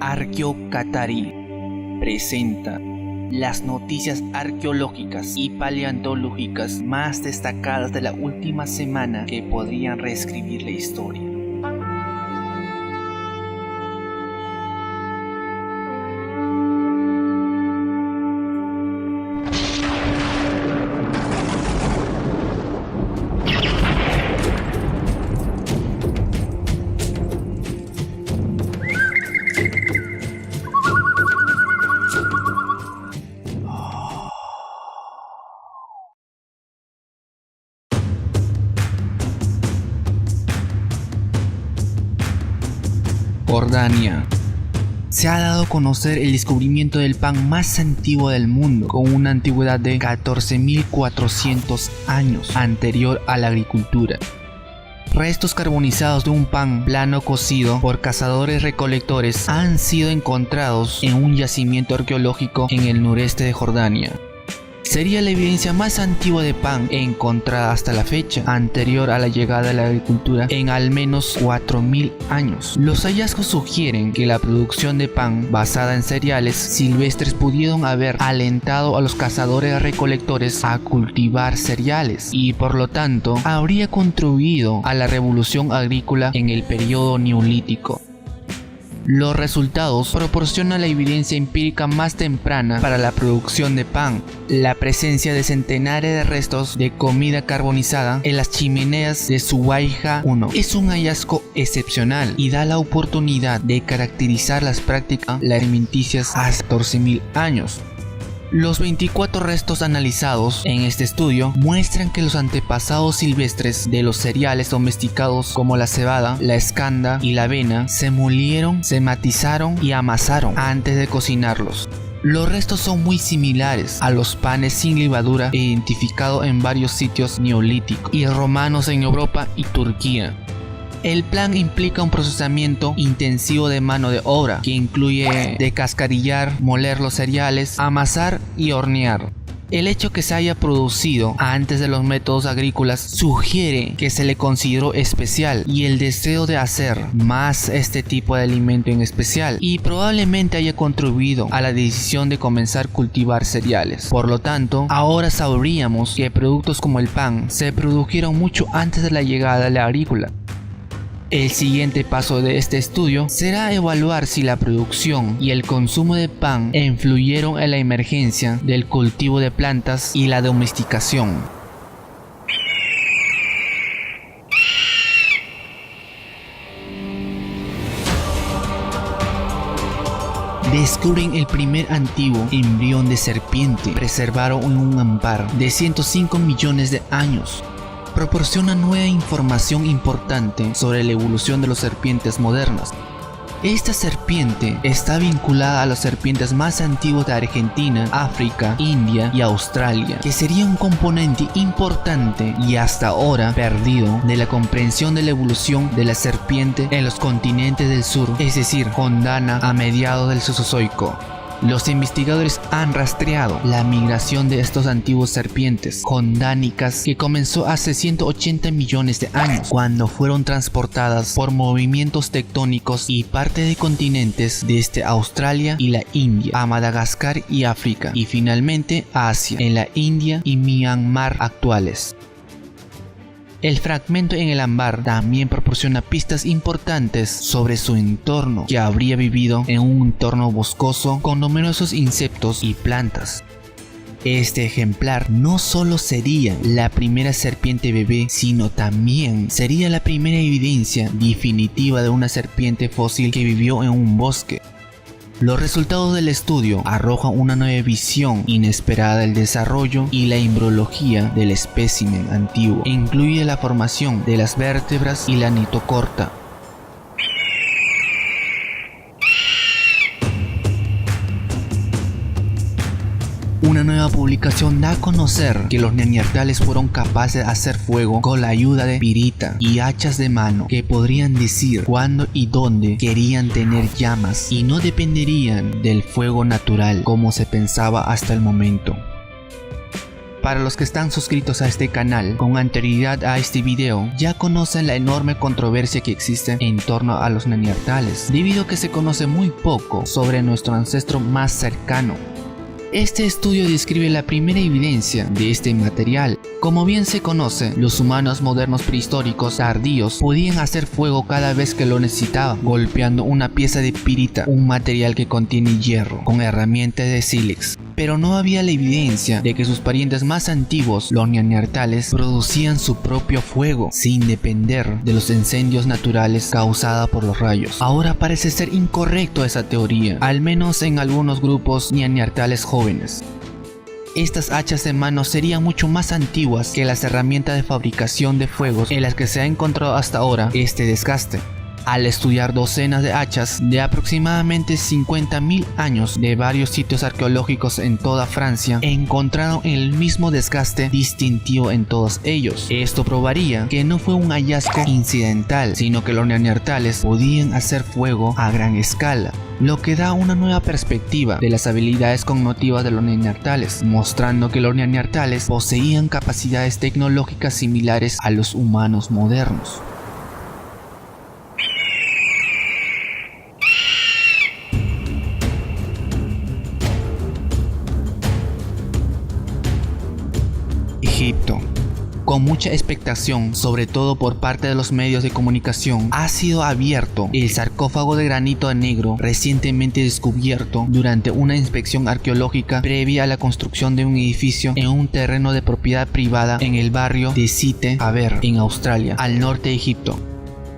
Arqueocatarí presenta las noticias arqueológicas y paleontológicas más destacadas de la última semana que podrían reescribir la historia. Jordania. Se ha dado a conocer el descubrimiento del pan más antiguo del mundo, con una antigüedad de 14.400 años anterior a la agricultura. Restos carbonizados de un pan plano cocido por cazadores-recolectores han sido encontrados en un yacimiento arqueológico en el noreste de Jordania. Sería la evidencia más antigua de pan encontrada hasta la fecha, anterior a la llegada de la agricultura en al menos 4.000 años. Los hallazgos sugieren que la producción de pan basada en cereales silvestres pudieron haber alentado a los cazadores-recolectores a cultivar cereales y por lo tanto habría contribuido a la revolución agrícola en el periodo neolítico. Los resultados proporcionan la evidencia empírica más temprana para la producción de pan. La presencia de centenares de restos de comida carbonizada en las chimeneas de Suwaija I es un hallazgo excepcional y da la oportunidad de caracterizar las prácticas alimenticias hasta 14.000 años. Los 24 restos analizados en este estudio muestran que los antepasados silvestres de los cereales domesticados como la cebada, la escanda y la avena se molieron, se matizaron y amasaron antes de cocinarlos. Los restos son muy similares a los panes sin levadura identificados en varios sitios neolíticos y romanos en Europa y Turquía. El plan implica un procesamiento intensivo de mano de obra que incluye descascarillar, moler los cereales, amasar y hornear. El hecho que se haya producido antes de los métodos agrícolas sugiere que se le consideró especial y el deseo de hacer más este tipo de alimento en especial y probablemente haya contribuido a la decisión de comenzar a cultivar cereales. Por lo tanto, ahora sabríamos que productos como el pan se produjeron mucho antes de la llegada de la agrícola. El siguiente paso de este estudio será evaluar si la producción y el consumo de pan influyeron en la emergencia del cultivo de plantas y la domesticación. Descubren el primer antiguo embrión de serpiente preservado en un ámbar de 105 millones de años. Proporciona nueva información importante sobre la evolución de las serpientes modernas. Esta serpiente está vinculada a las serpientes más antiguas de Argentina, África, India y Australia, que sería un componente importante y hasta ahora perdido de la comprensión de la evolución de la serpiente en los continentes del sur, es decir, Gondwana a mediados del Mesozoico. Los investigadores han rastreado la migración de estos antiguos serpientes gondánicas que comenzó hace 180 millones de años, cuando fueron transportadas por movimientos tectónicos y parte de continentes desde Australia y la India a Madagascar y África, y finalmente a Asia, en la India y Myanmar actuales. El fragmento en el ámbar también proporciona pistas importantes sobre su entorno, que habría vivido en un entorno boscoso con numerosos insectos y plantas. Este ejemplar no solo sería la primera serpiente bebé, sino también sería la primera evidencia definitiva de una serpiente fósil que vivió en un bosque. Los resultados del estudio arrojan una nueva visión inesperada del desarrollo y la embriología del espécimen antiguo, e incluye la formación de las vértebras y la nitocorta. Una nueva publicación da a conocer que los neandertales fueron capaces de hacer fuego con la ayuda de pirita y hachas de mano que podrían decir cuándo y dónde querían tener llamas y no dependerían del fuego natural como se pensaba hasta el momento. Para los que están suscritos a este canal con anterioridad a este video, ya conocen la enorme controversia que existe en torno a los neandertales, debido a que se conoce muy poco sobre nuestro ancestro más cercano. Este estudio describe la primera evidencia de este material. Como bien se conoce, los humanos modernos prehistóricos tardíos podían hacer fuego cada vez que lo necesitaban, golpeando una pieza de pirita, un material que contiene hierro, con herramientas de sílex. Pero no había la evidencia de que sus parientes más antiguos, los neandertales, producían su propio fuego, sin depender de los incendios naturales causados por los rayos. Ahora parece ser incorrecto esa teoría, al menos en algunos grupos neandertales jóvenes. Estas hachas de mano serían mucho más antiguas que las herramientas de fabricación de fuegos en las que se ha encontrado hasta ahora este desgaste. Al estudiar docenas de hachas de aproximadamente 50.000 años de varios sitios arqueológicos en toda Francia, encontraron el mismo desgaste distintivo en todos ellos. Esto probaría que no fue un hallazgo incidental, sino que los neandertales podían hacer fuego a gran escala, lo que da una nueva perspectiva de las habilidades cognitivas de los neandertales, mostrando que los neandertales poseían capacidades tecnológicas similares a los humanos modernos. Egipto. Con mucha expectación, sobre todo por parte de los medios de comunicación, ha sido abierto el sarcófago de granito negro recientemente descubierto durante una inspección arqueológica previa a la construcción de un edificio en un terreno de propiedad privada en el barrio de Site Haber, en Australia, al norte de Egipto.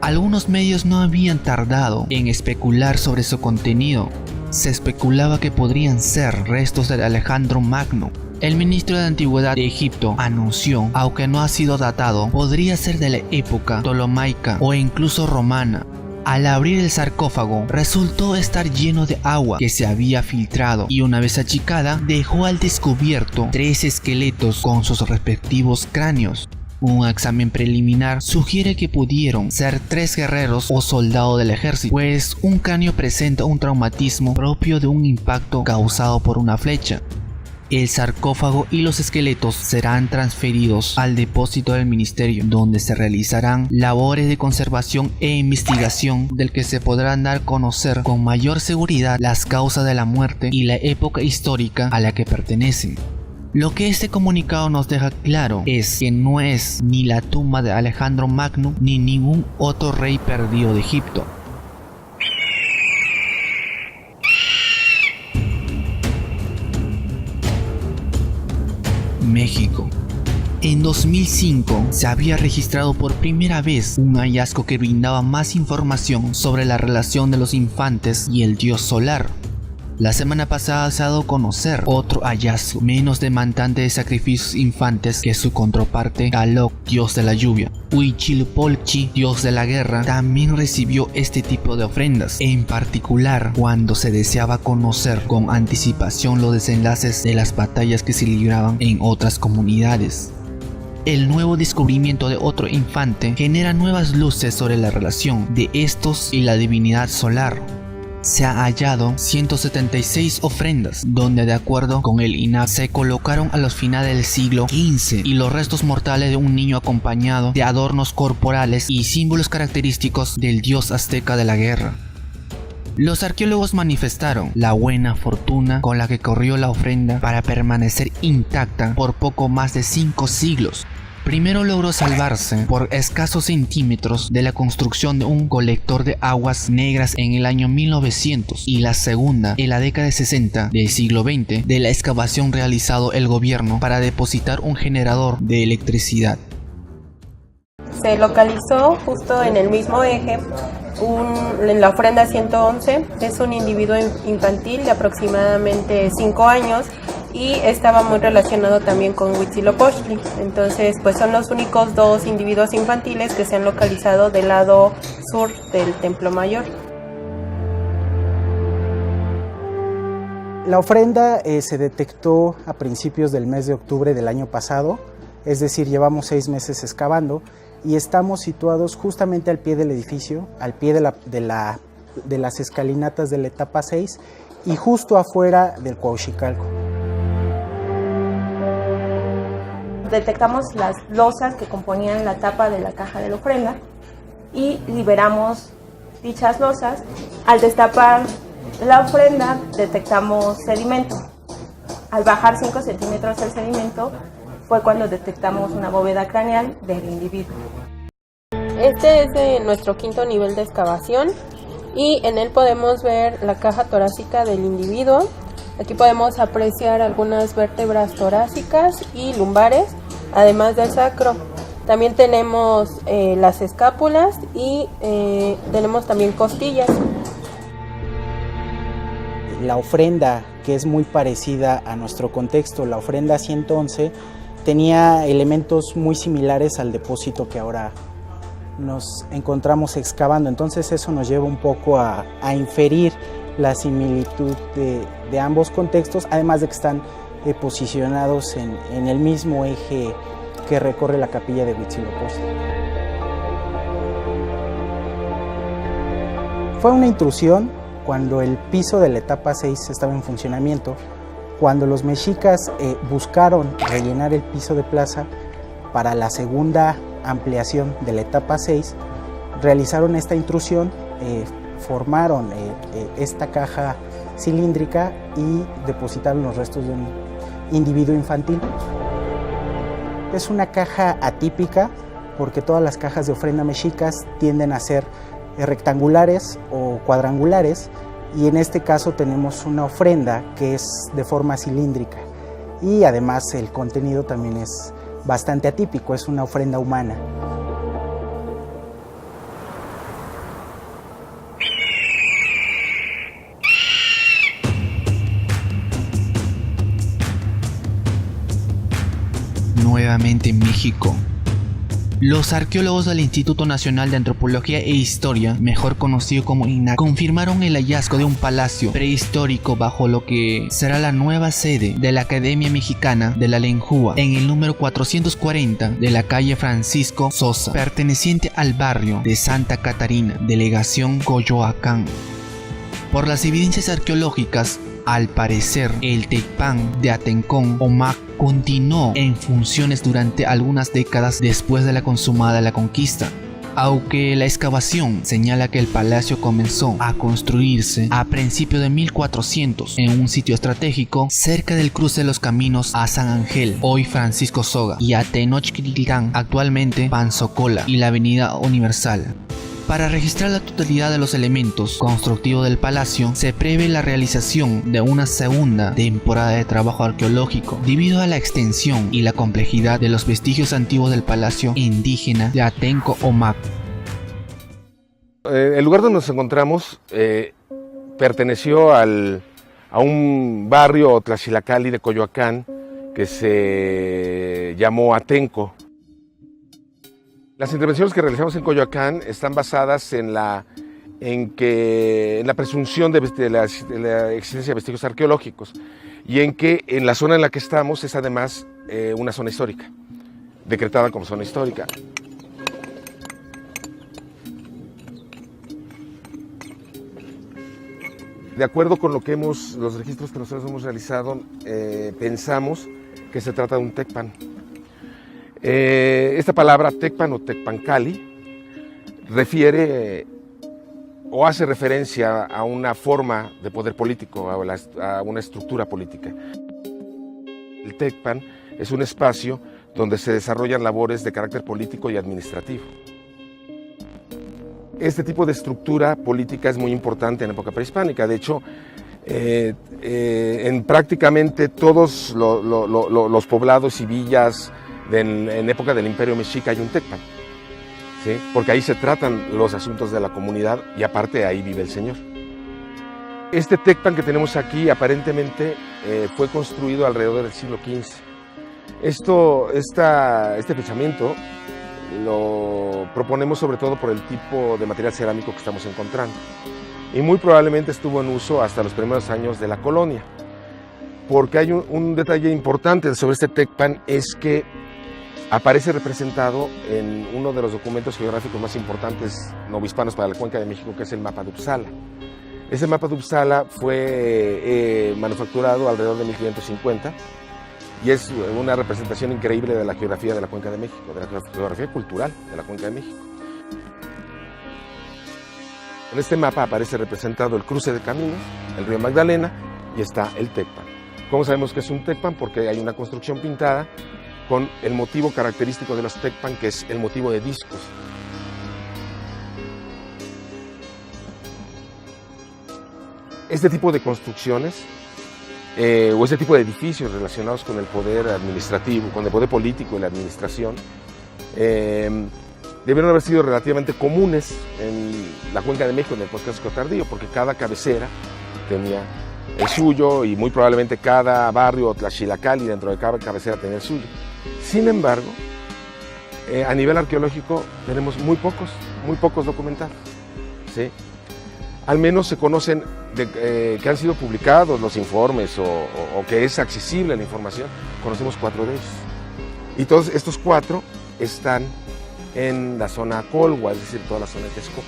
Algunos medios no habían tardado en especular sobre su contenido. Se especulaba que podrían ser restos de Alejandro Magno. El ministro de Antigüedad de Egipto anunció, aunque no ha sido datado, podría ser de la época ptolomaica o incluso romana. Al abrir el sarcófago, resultó estar lleno de agua que se había filtrado y una vez achicada, dejó al descubierto 3 esqueletos con sus respectivos cráneos. Un examen preliminar sugiere que pudieron ser 3 guerreros o soldados del ejército, pues un cráneo presenta un traumatismo propio de un impacto causado por una flecha. El sarcófago y los esqueletos serán transferidos al depósito del ministerio, donde se realizarán labores de conservación e investigación del que se podrán dar a conocer con mayor seguridad las causas de la muerte y la época histórica a la que pertenecen. Lo que este comunicado nos deja claro es que no es ni la tumba de Alejandro Magno ni ningún otro rey perdido de Egipto. México. En 2005 se había registrado por primera vez un hallazgo que brindaba más información sobre la relación de los infantes y el dios solar. La semana pasada se ha dado a conocer otro hallazgo menos demandante de sacrificios infantes que su contraparte Tlaloc, dios de la lluvia. Huitzilopochtli, dios de la guerra, también recibió este tipo de ofrendas, en particular cuando se deseaba conocer con anticipación los desenlaces de las batallas que se libraban en otras comunidades. El nuevo descubrimiento de otro infante genera nuevas luces sobre la relación de estos y la divinidad solar. Se ha hallado 176 ofrendas, donde de acuerdo con el INAH se colocaron a los finales del siglo XV y los restos mortales de un niño acompañado de adornos corporales y símbolos característicos del dios azteca de la guerra. Los arqueólogos manifestaron la buena fortuna con la que corrió la ofrenda para permanecer intacta por poco más de 5 siglos. Primero logró salvarse por escasos centímetros de la construcción de un colector de aguas negras en el año 1900 y la segunda en la década de 60 del siglo XX de la excavación realizado el gobierno para depositar un generador de electricidad. Se localizó justo en el mismo eje en la ofrenda 111, es un individuo infantil de aproximadamente 5 años y estaba muy relacionado también con Huitzilopochtli. Entonces, pues son los únicos 2 individuos infantiles que se han localizado del lado sur del Templo Mayor. La ofrenda se detectó a principios del mes de octubre del año pasado, es decir, llevamos 6 meses excavando y estamos situados justamente al pie del edificio, al pie de las escalinatas de la etapa 6 y justo afuera del Cuauhxicalco. detectamos las losas que componían la tapa de la caja de la ofrenda y liberamos dichas losas. Al destapar la ofrenda detectamos sedimento. Al bajar 5 centímetros el sedimento fue cuando detectamos una bóveda craneal del individuo. Este es nuestro quinto nivel de excavación y en él podemos ver la caja torácica del individuo. Aquí podemos apreciar algunas vértebras torácicas y lumbares, además del sacro. También tenemos las escápulas y tenemos también costillas. La ofrenda, que es muy parecida a nuestro contexto, la ofrenda 111, tenía elementos muy similares al depósito que ahora nos encontramos excavando. Entonces eso nos lleva un poco a inferir la similitud de ambos contextos, además de que están posicionados en el mismo eje que recorre la capilla de Huitzilopochtli. Fue una intrusión cuando el piso de la etapa 6 estaba en funcionamiento, cuando los mexicas buscaron rellenar el piso de plaza para la segunda ampliación de la etapa 6, realizaron esta intrusión, formaron esta caja cilíndrica y depositaron los restos de un individuo infantil. Es una caja atípica porque todas las cajas de ofrenda mexicas tienden a ser rectangulares o cuadrangulares, y en este caso tenemos una ofrenda que es de forma cilíndrica y además el contenido también es bastante atípico, es una ofrenda humana. Nuevamente en México. Los arqueólogos del Instituto Nacional de Antropología e Historia, mejor conocido como INAH, confirmaron el hallazgo de un palacio prehistórico bajo lo que será la nueva sede de la Academia Mexicana de la Lengua, en el número 440 de la calle Francisco Sosa, perteneciente al barrio de Santa Catarina, delegación Coyoacán. Por las evidencias arqueológicas, al parecer, el Tecpan de Atencón o Mac continuó en funciones durante algunas décadas después de la consumada la conquista, aunque la excavación señala que el palacio comenzó a construirse a principios de 1400 en un sitio estratégico cerca del cruce de los caminos a San Ángel, hoy Francisco Soga, y a Tenochtitlán, actualmente Panzocola, y la avenida Universal. Para registrar la totalidad de los elementos constructivos del palacio, se prevé la realización de una segunda temporada de trabajo arqueológico, debido a la extensión y la complejidad de los vestigios antiguos del palacio indígena de Atenco o Mac. El lugar donde nos encontramos perteneció a un barrio Tlaxilacalli de Coyoacán que se llamó Atenco. Las intervenciones que realizamos en Coyoacán están basadas en la presunción de la existencia de vestigios arqueológicos y en que en la zona en la que estamos es además una zona histórica, decretada como zona histórica. De acuerdo con los registros que nosotros hemos realizado, pensamos que se trata de un tecpan. Esta palabra tecpan o tecpancali refiere o hace referencia a una forma de poder político, a una estructura política. El tecpan es un espacio donde se desarrollan labores de carácter político y administrativo. Este tipo de estructura política es muy importante en época prehispánica. De hecho, en prácticamente todos los poblados y villas en época del Imperio Mexica hay un tecpan, ¿sí? Porque ahí se tratan los asuntos de la comunidad y aparte ahí vive el señor. Este tecpan que tenemos aquí aparentemente fue construido alrededor del siglo XV. Este fechamiento lo proponemos sobre todo por el tipo de material cerámico que estamos encontrando y muy probablemente estuvo en uso hasta los primeros años de la colonia, porque hay un detalle importante sobre este tecpan, es que aparece representado en uno de los documentos geográficos más importantes novohispanos para la Cuenca de México, que es el mapa de Uppsala. Ese mapa de Uppsala fue manufacturado alrededor de 1550 y es una representación increíble de la geografía de la Cuenca de México, de la geografía cultural de la Cuenca de México. En este mapa aparece representado el cruce de caminos, el río Magdalena, y está el Tecpan. ¿Cómo sabemos que es un Tecpan? Porque hay una construcción pintada con el motivo característico de los Tecpan, que es el motivo de discos. Este tipo de construcciones o este tipo de edificios relacionados con el poder administrativo, con el poder político y la administración, debieron haber sido relativamente comunes en la Cuenca de México en el Posclásico tardío, porque cada cabecera tenía el suyo y muy probablemente cada barrio o tlaxilacalli dentro de cada cabecera tenía el suyo. Sin embargo, a nivel arqueológico tenemos muy pocos documentados, ¿sí? Al menos se conocen que han sido publicados los informes o que es accesible la información, conocemos 4 de ellos. Y todos estos 4 están en la zona Colhua, es decir, toda la zona de Texcoco.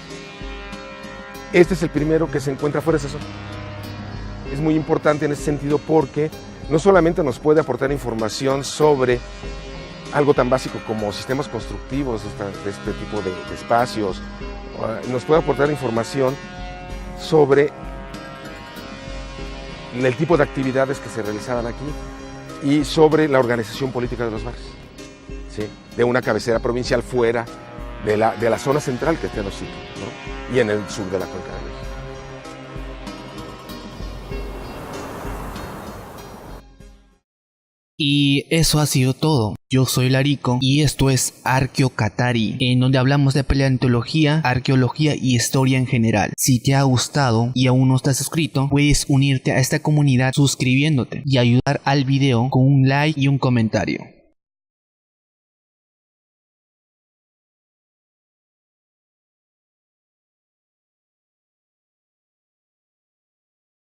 Este es el primero que se encuentra fuera de esa zona. Es muy importante en ese sentido porque no solamente nos puede aportar información sobre algo tan básico como sistemas constructivos de este tipo de espacios, nos puede aportar información sobre el tipo de actividades que se realizaban aquí y sobre la organización política de los barrios, ¿sí? De una cabecera provincial fuera de la zona central que está en los sitios, ¿no? Y en el sur de la Cuenca de México. Y eso ha sido todo. Yo soy Larico y esto es Arqueocatari, en donde hablamos de paleontología, arqueología y historia en general. Si te ha gustado y aún no estás suscrito, puedes unirte a esta comunidad suscribiéndote y ayudar al video con un like y un comentario.